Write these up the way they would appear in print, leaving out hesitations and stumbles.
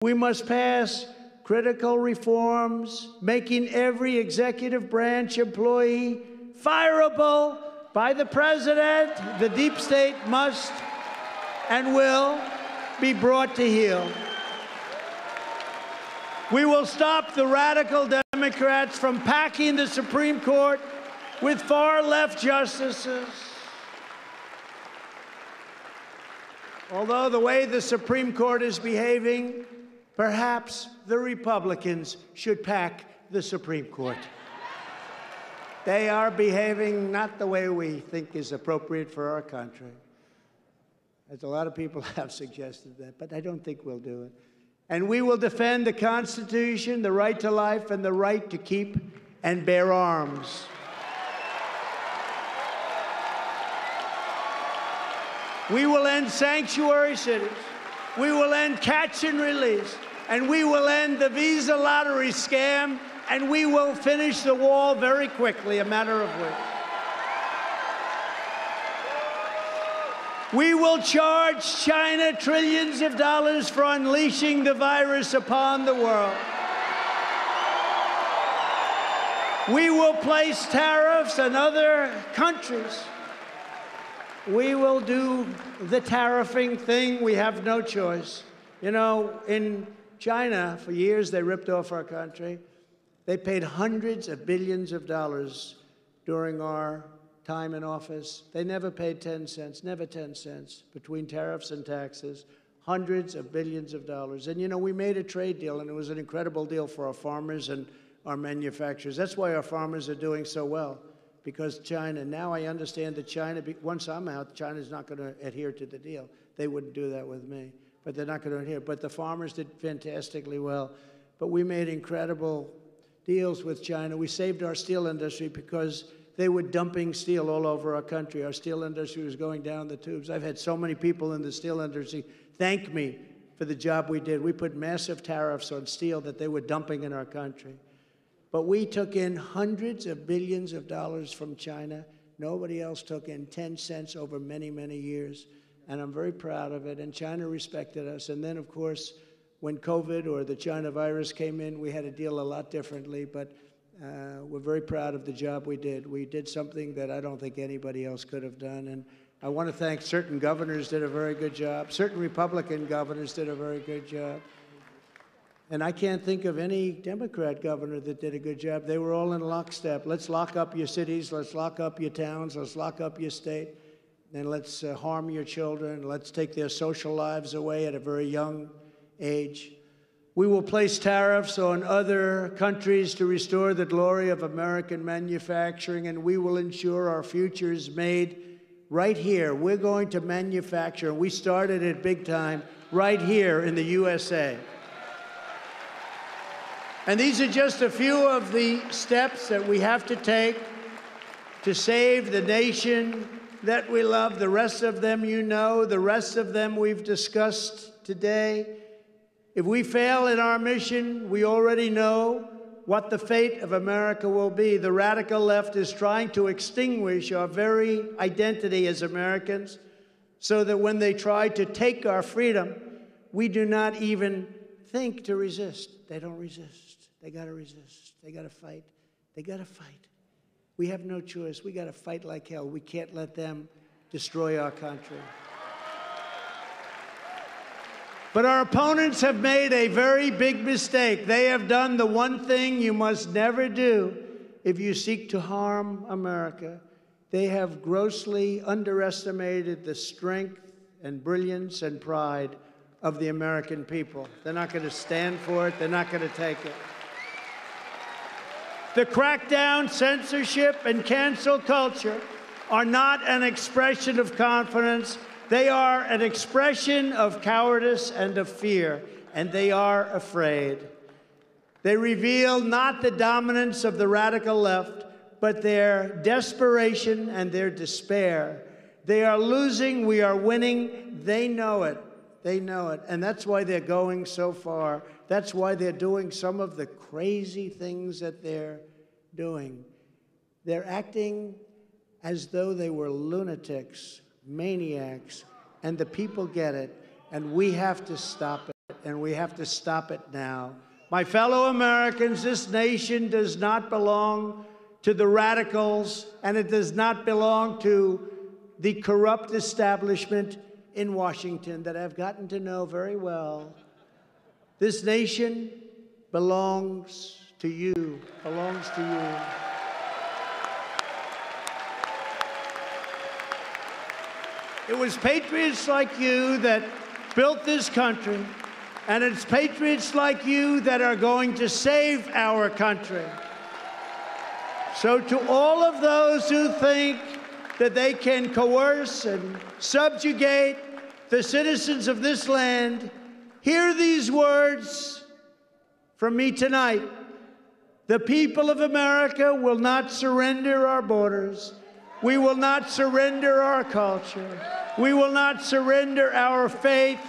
We must pass critical reforms, making every executive branch employee fireable by the president. The deep state must and will be brought to heel. We will stop the radical Democrats from packing the Supreme Court with far-left justices. Although the way the Supreme Court is behaving, perhaps the Republicans should pack the Supreme Court. They are behaving not the way we think is appropriate for our country. As a lot of people have suggested that, but I don't think we'll do it. And we will defend the Constitution, the right to life, and the right to keep and bear arms. We will end sanctuary cities. We will end catch and release. And we will end the visa lottery scam. And we will finish the wall very quickly, a matter of weeks. We will charge China trillions of dollars for unleashing the virus upon the world. We will place tariffs on other countries. We will do the tariffing thing. We have no choice. You know, in China, for years, they ripped off our country. They paid hundreds of billions of dollars during our time in office. They never paid 10 cents, never 10 cents, between tariffs and taxes, hundreds of billions of dollars. And, you know, we made a trade deal, and it was an incredible deal for our farmers and our manufacturers. That's why our farmers are doing so well, because China, now I understand that China, once I'm out, China's not going to adhere to the deal. They wouldn't do that with me, but they're not going to adhere. But the farmers did fantastically well. But we made incredible deals with China. We saved our steel industry because they were dumping steel all over our country. Our steel industry was going down the tubes. I've had so many people in the steel industry thank me for the job we did. We put massive tariffs on steel that they were dumping in our country. But we took in hundreds of billions of dollars from China. Nobody else took in 10 cents over many, many years. And I'm very proud of it. And China respected us. And then, of course, when COVID or the China virus came in, we had to deal a lot differently. But we're very proud of the job we did. We did something that I don't think anybody else could have done. And I want to thank certain governors did a very good job. Certain Republican governors did a very good job. And I can't think of any Democrat governor that did a good job. They were all in lockstep. Let's lock up your cities. Let's lock up your towns. Let's lock up your state. And let's harm your children. Let's take their social lives away at a very young age. We will place tariffs on other countries to restore the glory of American manufacturing, and we will ensure our future is made right here. We're going to manufacture, and we started it big time, right here in the USA. And these are just a few of the steps that we have to take to save the nation that we love. The rest of them you know, the rest of them we've discussed today. If we fail in our mission, we already know what the fate of America will be. The radical left is trying to extinguish our very identity as Americans so that when they try to take our freedom, we do not even think to resist. They don't resist. They got to resist. They got to fight. They got to fight. We have no choice. We got to fight like hell. We can't let them destroy our country. But our opponents have made a very big mistake. They have done the one thing you must never do if you seek to harm America. They have grossly underestimated the strength and brilliance and pride of the American people. They're not going to stand for it. They're not going to take it. The crackdown, censorship, and cancel culture are not an expression of confidence. They are an expression of cowardice and of fear, and they are afraid. They reveal not the dominance of the radical left, but their desperation and their despair. They are losing, we are winning. They know it. They know it. And that's why they're going so far. That's why they're doing some of the crazy things that they're doing. They're acting as though they were lunatics, maniacs, and the people get it, and we have to stop it. and we have to stop it now. My fellow Americans, this nation does not belong to the radicals, and it does not belong to the corrupt establishment in Washington that I've gotten to know very well. This nation belongs to you, belongs to you. It was patriots like you that built this country, and it's patriots like you that are going to save our country. So to all of those who think that they can coerce and subjugate the citizens of this land, hear these words from me tonight. The people of America will not surrender our borders. We will not surrender our culture. We will not surrender our faith.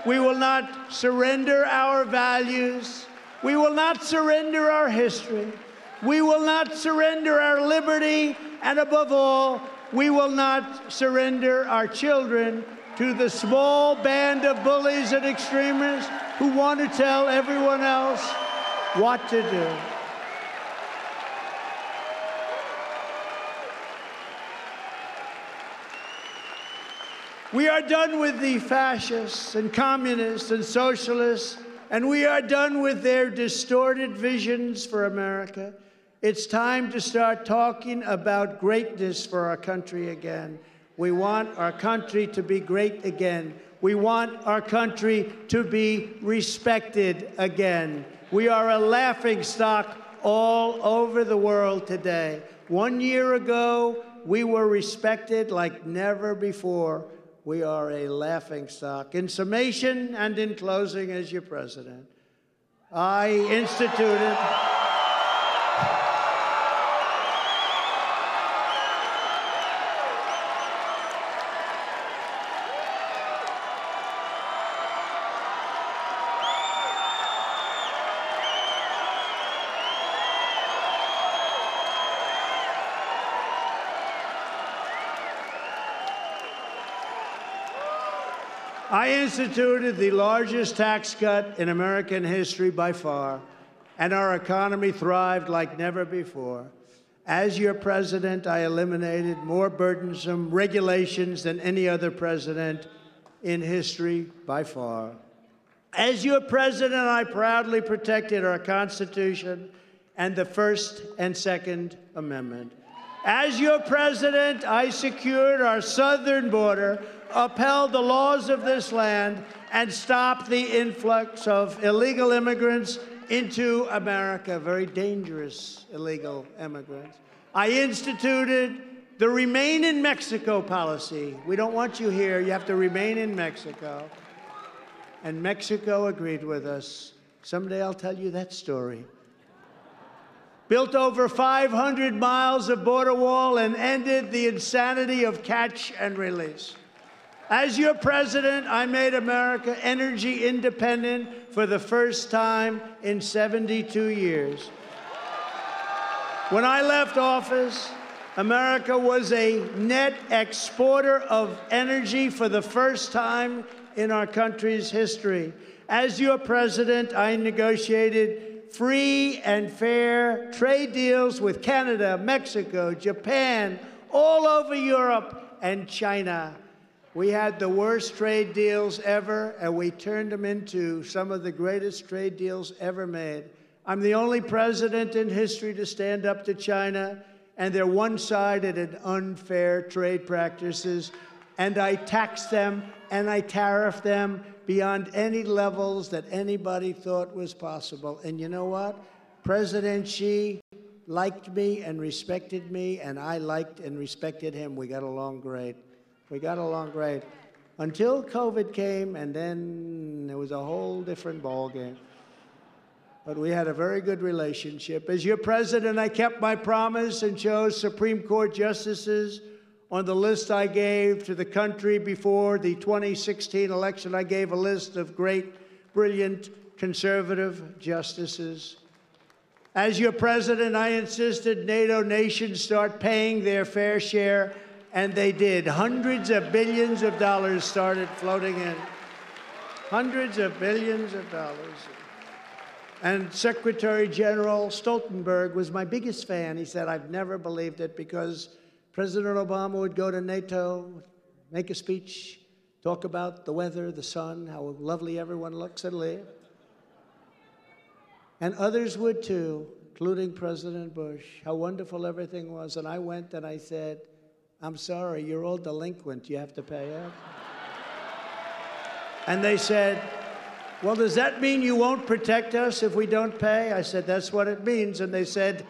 We will not surrender our values. We will not surrender our history. We will not surrender our liberty. And above all, we will not surrender our children to the small band of bullies and extremists who want to tell everyone else what to do. We are done with the fascists and communists and socialists, and we are done with their distorted visions for America. It's time to start talking about greatness for our country again. We want our country to be great again. We want our country to be respected again. We are a laughingstock all over the world today. 1 year ago, we were respected like never before. We are a laughingstock. In summation and in closing, as your president, I instituted the largest tax cut in American history by far, and our economy thrived like never before. As your president, I eliminated more burdensome regulations than any other president in history by far. As your president, I proudly protected our Constitution and the First and Second Amendment. As your president, I secured our southern border, upheld the laws of this land, and stopped the influx of illegal immigrants into America, very dangerous illegal immigrants. I instituted the Remain in Mexico policy. We don't want you here. You have to remain in Mexico. And Mexico agreed with us. Someday I'll tell you that story. Built over 500 miles of border wall and ended the insanity of catch and release. As your president, I made America energy independent for the first time in 72 years. When I left office, America was a net exporter of energy for the first time in our country's history. As your president, I negotiated free and fair trade deals with Canada, Mexico, Japan, all over Europe, and China. We had the worst trade deals ever, and we turned them into some of the greatest trade deals ever made. I'm the only president in history to stand up to China and their one-sided and unfair trade practices, and I taxed them and I tariffed them beyond any levels that anybody thought was possible. And you know what? President Xi liked me and respected me, and I liked and respected him. We got along great. We got along great until COVID came, and then it was a whole different ballgame. But we had a very good relationship. As your president, I kept my promise and chose Supreme Court justices on the list I gave to the country before the 2016 election. I gave a list of great, brilliant, conservative justices. As your president, I insisted NATO nations start paying their fair share, and they did. Hundreds of billions of dollars started floating in. Hundreds of billions of dollars. And Secretary General Stoltenberg was my biggest fan. He said, I've never believed it, because President Obama would go to NATO, make a speech, talk about the weather, the sun, how lovely everyone looks and live. And others would too, including President Bush, how wonderful everything was. And I went and I said, I'm sorry, you're all delinquent. You have to pay up. And they said, well, does that mean you won't protect us if we don't pay? I said, that's what it means. And they said,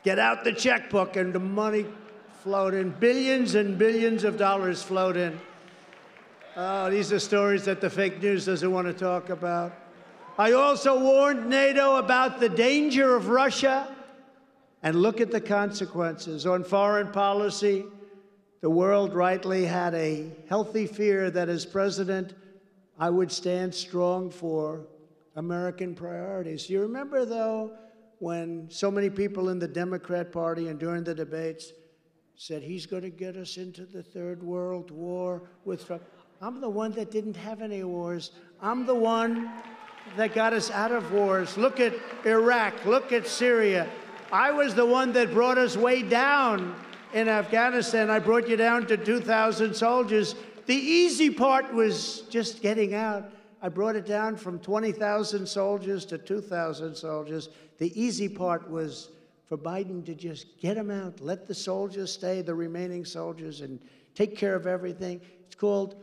get out the checkbook. And the money flowed in. Billions and billions of dollars flowed in. Oh, these are stories that the fake news doesn't want to talk about. I also warned NATO about the danger of Russia. And look at the consequences. On foreign policy, the world rightly had a healthy fear that as president, I would stand strong for American priorities. You remember, though, when so many people in the Democrat Party and during the debates said, he's going to get us into the Third World War with Trump. I'm the one that didn't have any wars. I'm the one that got us out of wars. Look at Iraq. Look at Syria. I was the one that brought us way down in Afghanistan. I brought you down to 2,000 soldiers. The easy part was just getting out. I brought it down from 20,000 soldiers to 2,000 soldiers. The easy part was for Biden to just get them out, let the soldiers stay, the remaining soldiers, and take care of everything. It's called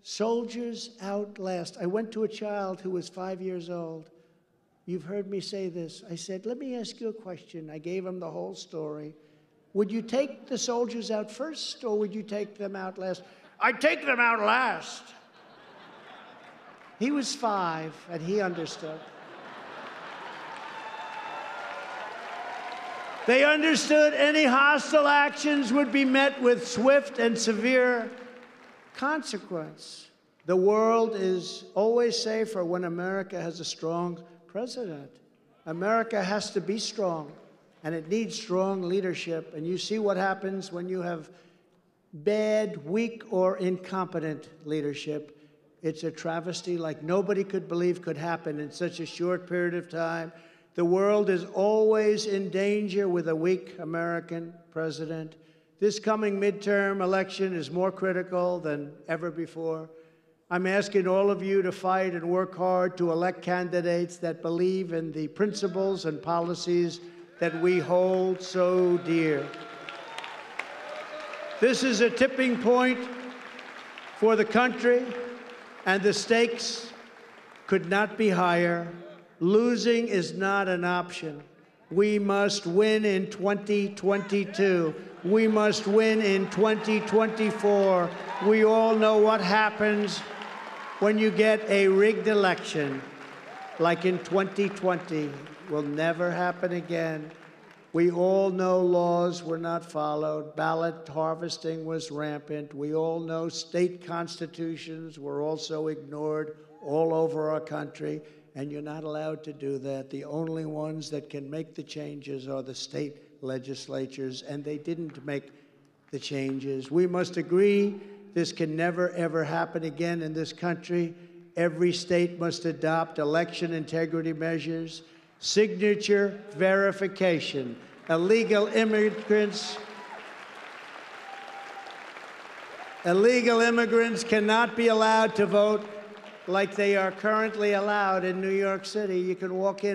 Soldiers Out Last. I went to a child who was 5 years old. You've heard me say this. I said, let me ask you a question. I gave him the whole story. Would you take the soldiers out first, or would you take them out last? I'd take them out last. He was 5, and he understood. They understood any hostile actions would be met with swift and severe consequence. The world is always safer when America has a strong president. America has to be strong, and it needs strong leadership. And you see what happens when you have bad, weak, or incompetent leadership. It's a travesty like nobody could believe could happen in such a short period of time. The world is always in danger with a weak American president. This coming midterm election is more critical than ever before. I'm asking all of you to fight and work hard to elect candidates that believe in the principles and policies that we hold so dear. This is a tipping point for the country, and the stakes could not be higher. Losing is not an option. We must win in 2022. We must win in 2024. We all know what happens when you get a rigged election, like in 2020. Will never happen again. We all know laws were not followed. Ballot harvesting was rampant. We all know state constitutions were also ignored all over our country. And you're not allowed to do that. The only ones that can make the changes are the state legislatures, and they didn't make the changes. We must agree this can never, ever happen again in this country. Every state must adopt election integrity measures, signature verification. Illegal immigrants cannot be allowed to vote like they are currently allowed in New York City. You can walk in